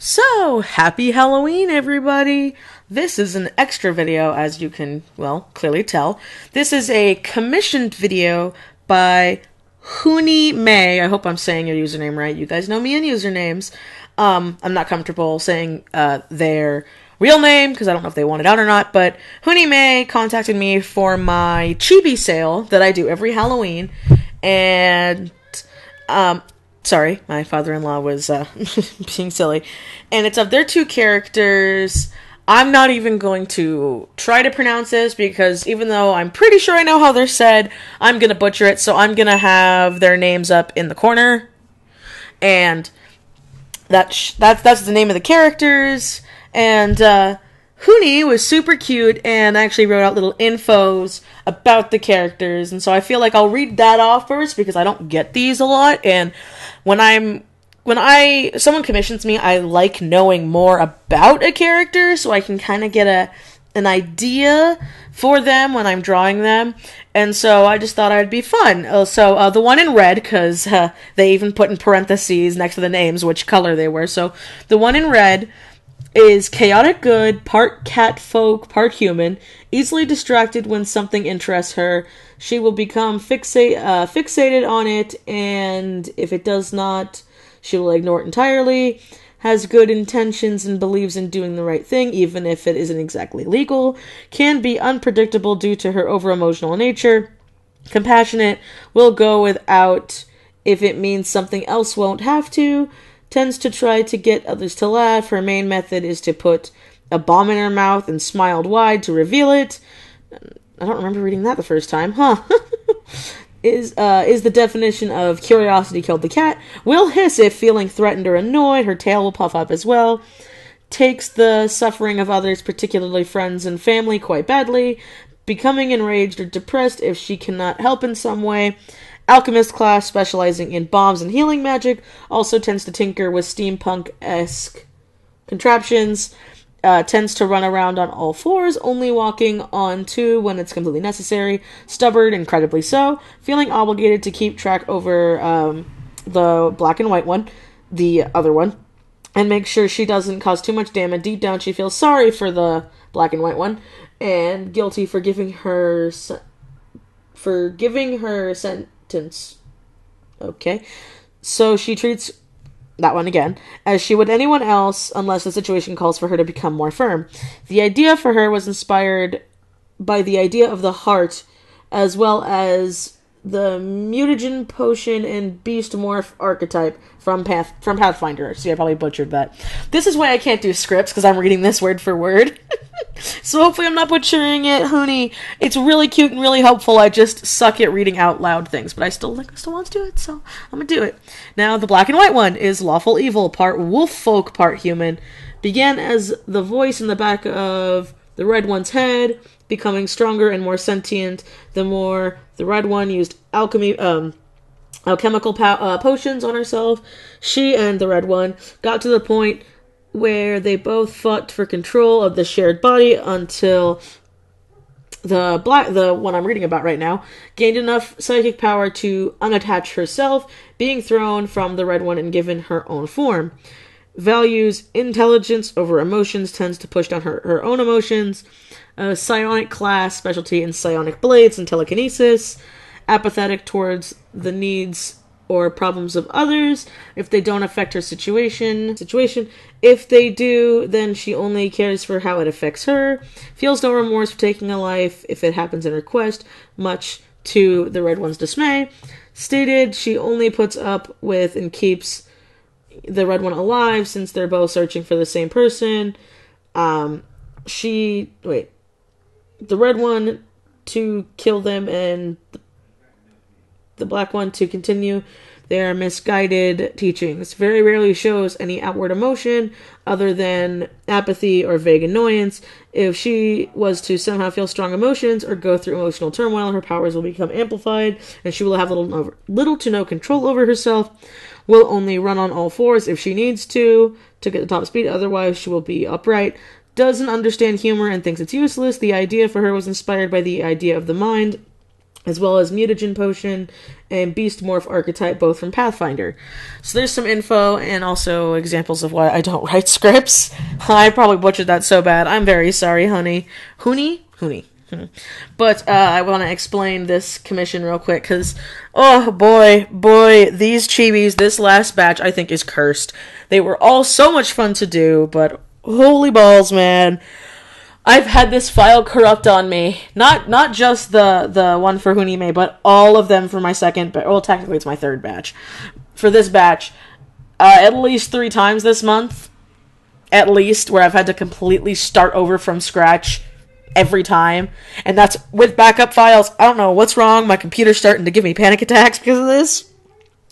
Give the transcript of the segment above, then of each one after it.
So, happy Halloween, everybody! This is an extra video, as you can, well, clearly tell. This is a commissioned video by Hooniemay. I hope I'm saying your username right. You guys know me and usernames. I'm not comfortable saying their real name, because I don't know if they want it out or not, but Hooniemay contacted me for my Chibi sale that I do every Halloween, and, sorry, my father-in-law was being silly. And it's of their two characters. I'm not even going to try to pronounce this because even though I'm pretty sure I know how they're said, I'm going to butcher it. So I'm going to have their names up in the corner. And that's the name of the characters. And Hoonie was super cute and actually wrote out little infos about the characters. And so I feel like I'll read that off first because I don't get these a lot. And when someone commissions me, I like knowing more about a character so I can kind of get an idea for them when I'm drawing them. And so I just thought it'd be fun. So the one in red, because they even put in parentheses next to the names which color they were. So the one in red is chaotic good, part cat folk, part human, easily distracted when something interests her. She will become fixated on it, and if it does not, she will ignore it entirely. Has good intentions and believes in doing the right thing, even if it isn't exactly legal. Can be unpredictable due to her over-emotional nature. Compassionate, will go without if it means something else won't have to. Tends to try to get others to laugh. Her main method is to put a bomb in her mouth and smiled wide to reveal it. I don't remember reading that the first time, huh? Is the definition of curiosity killed the cat. Will hiss if feeling threatened or annoyed. Her tail will puff up as well. Takes the suffering of others, particularly friends and family, quite badly. Becoming enraged or depressed if she cannot help in some way. Alchemist class, specializing in bombs and healing magic, also tends to tinker with steampunk-esque contraptions, tends to run around on all fours, only walking on two when it's completely necessary, stubborn, incredibly so, feeling obligated to keep track over the black and white one, the other one, and make sure she doesn't cause too much damage. Deep down she feels sorry for the black and white one, and guilty for giving her sentence. Okay. So she treats that one again as she would anyone else unless the situation calls for her to become more firm. The idea for her was inspired by the idea of the heart as well as the mutagen potion and beast morph archetype from Pathfinder. See, I probably butchered that. This is why I can't do scripts, because I'm reading this word for word. So hopefully I'm not butchering it, Hoonie. It's really cute and really helpful. I just suck at reading out loud things, but I still want to do it, so I'm gonna do it. Now, the black and white one is lawful evil, part wolf folk, part human. Began as the voice in the back of the red one's head, becoming stronger and more sentient the more the red one used alchemical potions on herself. She and the red one got to the point where they both fought for control of the shared body until the one I'm reading about right now, gained enough psychic power to unattach herself, being thrown from the red one and given her own form. Values intelligence over emotions, tends to push down her own emotions. Psionic class, specialty in psionic blades and telekinesis. Apathetic towards the needs or problems of others if they don't affect her situation. If they do, then she only cares for how it affects her. Feels no remorse for taking a life if it happens in her quest, much to the red one's dismay. Stated she only puts up with and keeps the red one alive since they're both searching for the same person. The red one to kill them and the black one to continue their misguided teachings. Very rarely shows any outward emotion other than apathy or vague annoyance. If she was to somehow feel strong emotions or go through emotional turmoil, her powers will become amplified and she will have little to no control over herself. Will only run on all fours if she needs to get the top speed, otherwise she will be upright. Doesn't understand humor and thinks it's useless. The idea for her was inspired by the idea of the mind as well as Mutagen Potion and Beast Morph Archetype, both from Pathfinder. So there's some info and also examples of why I don't write scripts. I probably butchered that so bad. I'm very sorry, honey. Hoonie. But I want to explain this commission real quick, because, oh boy, these chibis, this last batch, I think is cursed. They were all so much fun to do, but holy balls, man. I've had this file corrupt on me. Not just the one for Hooniemay, but all of them for my second, well, technically it's my third batch. For this batch, at least 3 times this month, at least, where I've had to completely start over from scratch every time, and that's with backup files. I don't know what's wrong. My computer's starting to give me panic attacks because of this.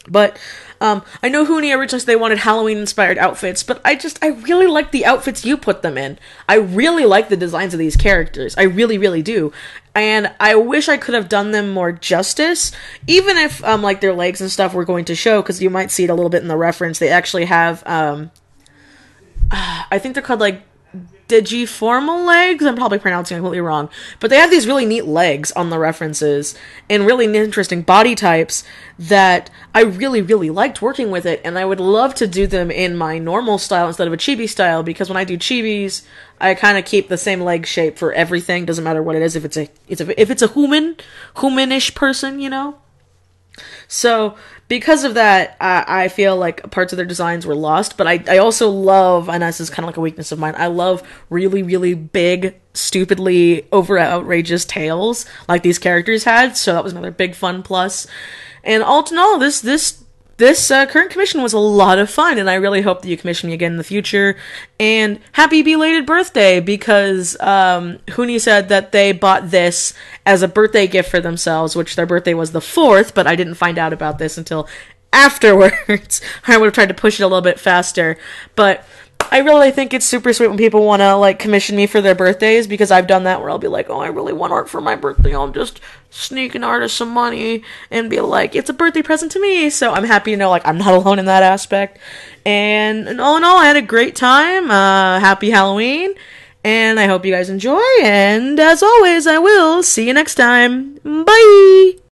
But I know Hoonie originally said they wanted Halloween-inspired outfits, but I really like the outfits you put them in. I really like the designs of these characters. I really, really do. And I wish I could have done them more justice, even if, like, their legs and stuff were going to show, because you might see it a little bit in the reference. They actually have, I think they're called, like, digiformal legs? I'm probably pronouncing it completely wrong. But they have these really neat legs on the references and really interesting body types that I really, really liked working with it, and I would love to do them in my normal style instead of a chibi style, because when I do chibis, I kind of keep the same leg shape for everything. Doesn't matter what it is. If it's a humanish person, you know? So, because of that, I feel like parts of their designs were lost, but I also love, and this is kind of like a weakness of mine, I love really, really big, stupidly outrageous tails like these characters had, so that was another big fun plus. And all in all, this current commission was a lot of fun, and I really hope that you commission me again in the future. And happy belated birthday, because Hoonie said that they bought this as a birthday gift for themselves, which their birthday was the 4th, but I didn't find out about this until afterwards. I would have tried to push it a little bit faster, but I really think it's super sweet when people want to, like, commission me for their birthdays, because I've done that where I'll be like, oh, I really want art for my birthday. I'll just sneak an artist some money and be like, it's a birthday present to me. So I'm happy to know, like, I'm not alone in that aspect. And all in all, I had a great time. Happy Halloween. And I hope you guys enjoy. And as always, I will see you next time. Bye!